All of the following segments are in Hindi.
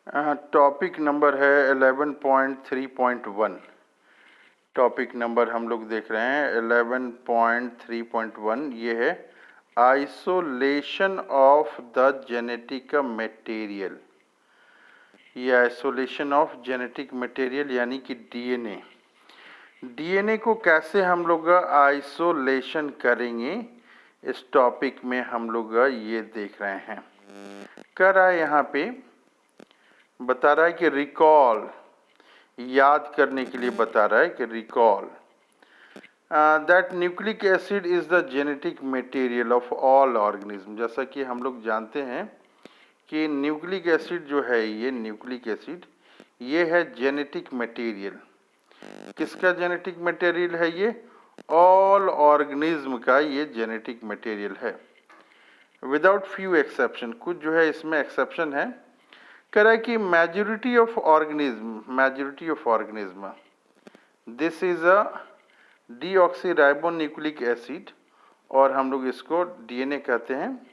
टॉपिक नंबर है 11.3.1। टॉपिक नंबर हम लोग देख रहे हैं 11.3.1। ये है isolation of the genetic material. ये आइसोलेशन ऑफ जेनेटिक मटेरियल यानी कि डीएनए। डीएनए को कैसे हम लोग आइसोलेशन करेंगे, इस टॉपिक में हम लोग ये देख रहे हैं। कर रहा है यहाँ पे बता रहा है कि रिकॉल, याद करने के लिए बता रहा है कि recall that nucleic acid is the genetic material of all organism. जैसा कि हम लोग जानते हैं कि न्यूक्लिक एसिड जो है, ये न्यूक्लिक एसिड ये है जेनेटिक मटेरियल। किसका जेनेटिक मटेरियल है? ये ऑल ऑर्गेनिज्म का ये जेनेटिक मटेरियल है, विदाउट फ्यू एक्सेप्शन। कुछ जो है इसमें एक्सेप्शन है। कह रहा है कि majority of organism this is a deoxyribonucleic acid, और हम लोग इसको डीएनए कहते हैं।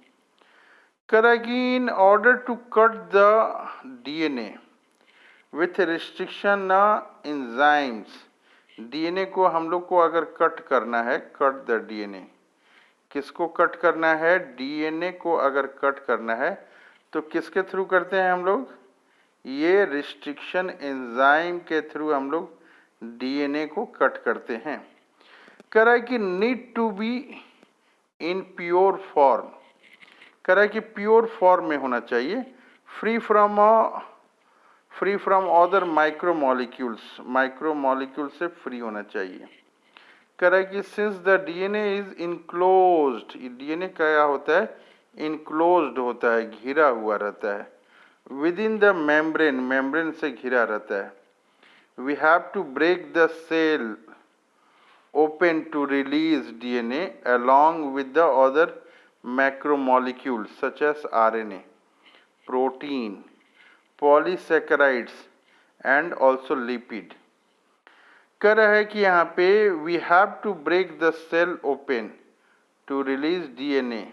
कह रहा है कि in order to cut the DNA with restriction enzymes, DNA को हम लोग को अगर कट करना है, कट द डीएनए, किसको कट करना है? डीएनए को अगर कट करना है तो किसके थ्रू करते हैं हम लोग? ये रिस्ट्रिक्शन एंजाइम के थ्रू हम लोग डीएनए को कट करते हैं। कह रहा है कि need to be in pure form. कह रहा है कि प्योर फॉर्म में होना चाहिए, फ्री फ्रॉम अदर माइक्रोमोलिक्यूल से फ्री होना चाहिए। कह रहा है कि since the DNA is enclosed, DNA क्या होता है? इनक्लोज्ड होता है, घिरा हुआ रहता है। विद इन द मेम्ब्रेन से घिरा रहता है। We have to break the cell open to release DNA along with the other macromolecules such as RNA, protein, polysaccharides and also lipid। कह रहा है कि यहाँ पे we have to break the cell open to release DNA।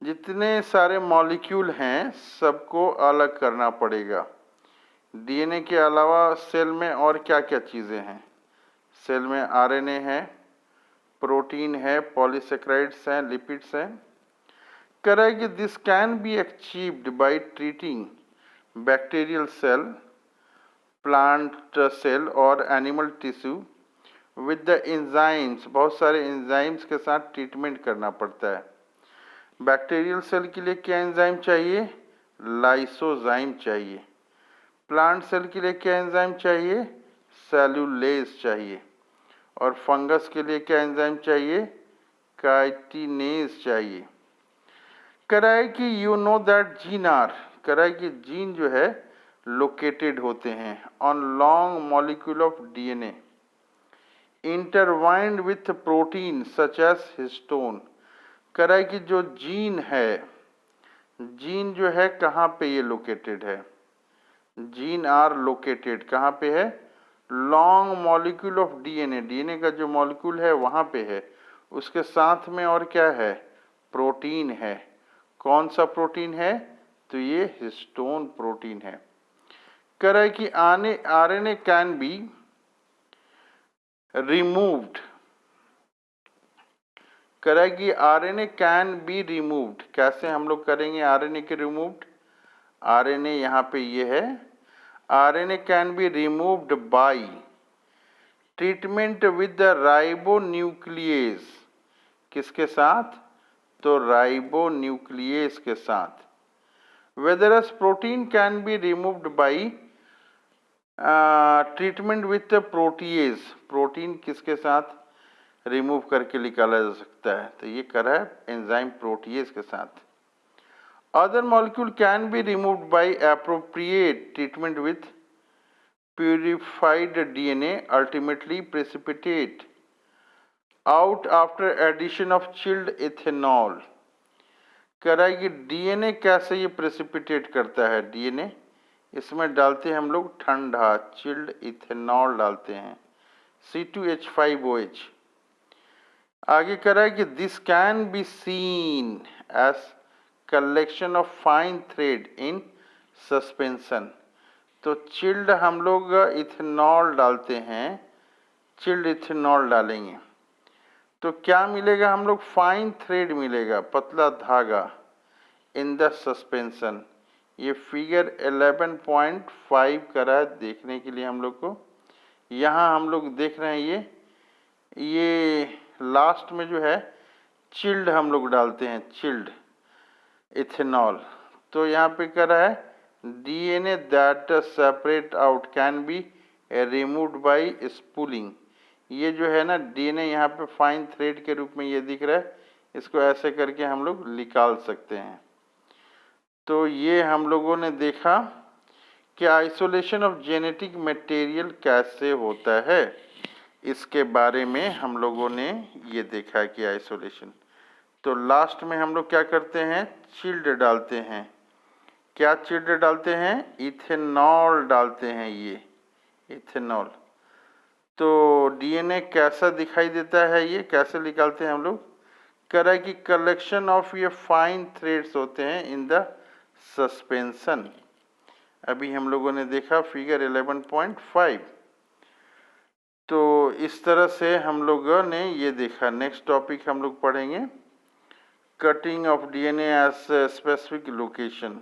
जितने सारे मॉलिक्यूल हैं सबको अलग करना पड़ेगा। डीएनए के अलावा सेल में और क्या क्या चीज़ें हैं? सेल में आरएनए है, प्रोटीन है, पॉलीसेक्राइड्स हैं, लिपिड्स हैं। कह रहा है कि this can be achieved by treating bacterial cell, plant cell और animal tissue with the enzymes. बहुत सारे एंजाइम्स के साथ ट्रीटमेंट करना पड़ता है। बैक्टीरियल सेल के लिए क्या एंजाइम चाहिए? लाइसोजाइम चाहिए। प्लांट सेल के लिए क्या एंजाइम चाहिए? सेलुलेज चाहिए। और फंगस के लिए क्या एंजाइम चाहिए? काइटिनेज चाहिए। कह रहा है कि you know that gene are, कह रहा है कि जीन जो है लोकेटेड होते हैं on long molecule of DNA intertwined with protein such as histone. कह रहा है कि जो जीन है, जीन जो है कहाँ पे ये लोकेटेड है? जीन आर लोकेटेड कहाँ पे है? Long molecule of DNA, DNA का जो मॉलिक्यूल है वहाँ पे है। उसके साथ में और क्या है? प्रोटीन है। कौन सा प्रोटीन है? तो ये हिस्टोन प्रोटीन है। कह रहा है कि आरएनए कैन बी रिमूव्ड। कह रहा है कि आरएनए कैन बी रिमूव्ड। कैसे हम लोग करेंगे आरएनए के रिमूव्ड? आरएनए यहाँ पे ये है, RNA can be removed by treatment with the ribonuclease. किसके साथ? तो राइबोन्यूक्लियेज के साथ। Whereas protein can be removed by treatment with the protease. Protein किसके साथ रिमूव करके निकाला जा सकता है? तो ये कर रहा है एंजाइम प्रोटीएज के साथ। Other molecule can be removed bye appropriate treatment with purified DNA ultimately precipitate out after addition of chilled ethanol। कह रहा है कि डीएनए कैसे ये प्रेसिपिटेट करता है? डीएनए इसमें डालते हैं हम लोग ठंडा चिल्ड इथेनॉल डालते हैं, C2H5OH। आगे कह रहा है कि this can be seen as collection of fine thread in suspension. तो चिल्ड हम लोग इथेनॉल डालते हैं, चिल्ड इथेनॉल डालेंगे तो क्या मिलेगा, हम लोग फाइन थ्रेड मिलेगा, पतला धागा इन द सस्पेंशन। ये फिगर 11.5 करा है देखने के लिए हम लोग को। यहाँ हम लोग देख रहे हैं ये लास्ट में जो है चिल्ड हम लोग डालते हैं, चिल्ड इथेनॉल। तो यहाँ पे कह रहा है DNA that separate out can be removed bye spooling. ये जो है ना DNA यहाँ पे फाइन थ्रेड के रूप में ये दिख रहा है, इसको ऐसे करके हम लोग निकाल सकते हैं। तो ये हम लोगों ने देखा कि आइसोलेशन ऑफ जेनेटिक मटेरियल कैसे होता है, इसके बारे में हम लोगों ने ये देखा कि आइसोलेशन। तो लास्ट में हम लोग क्या करते हैं, चिल्ड डालते हैं। क्या चिल्ड डालते हैं, इथेनॉल डालते हैं, ये इथेनॉल। तो DNA कैसा दिखाई देता है, ये कैसे निकालते हैं हम लोग, कह कि कलेक्शन ऑफ ये फाइन थ्रेड्स होते हैं इन द सस्पेंशन। अभी हम लोगों ने देखा फिगर 11.5। तो इस तरह से हम लोगों ने ये देखा। नेक्स्ट टॉपिक हम लोग पढ़ेंगे cutting of DNA at specific location.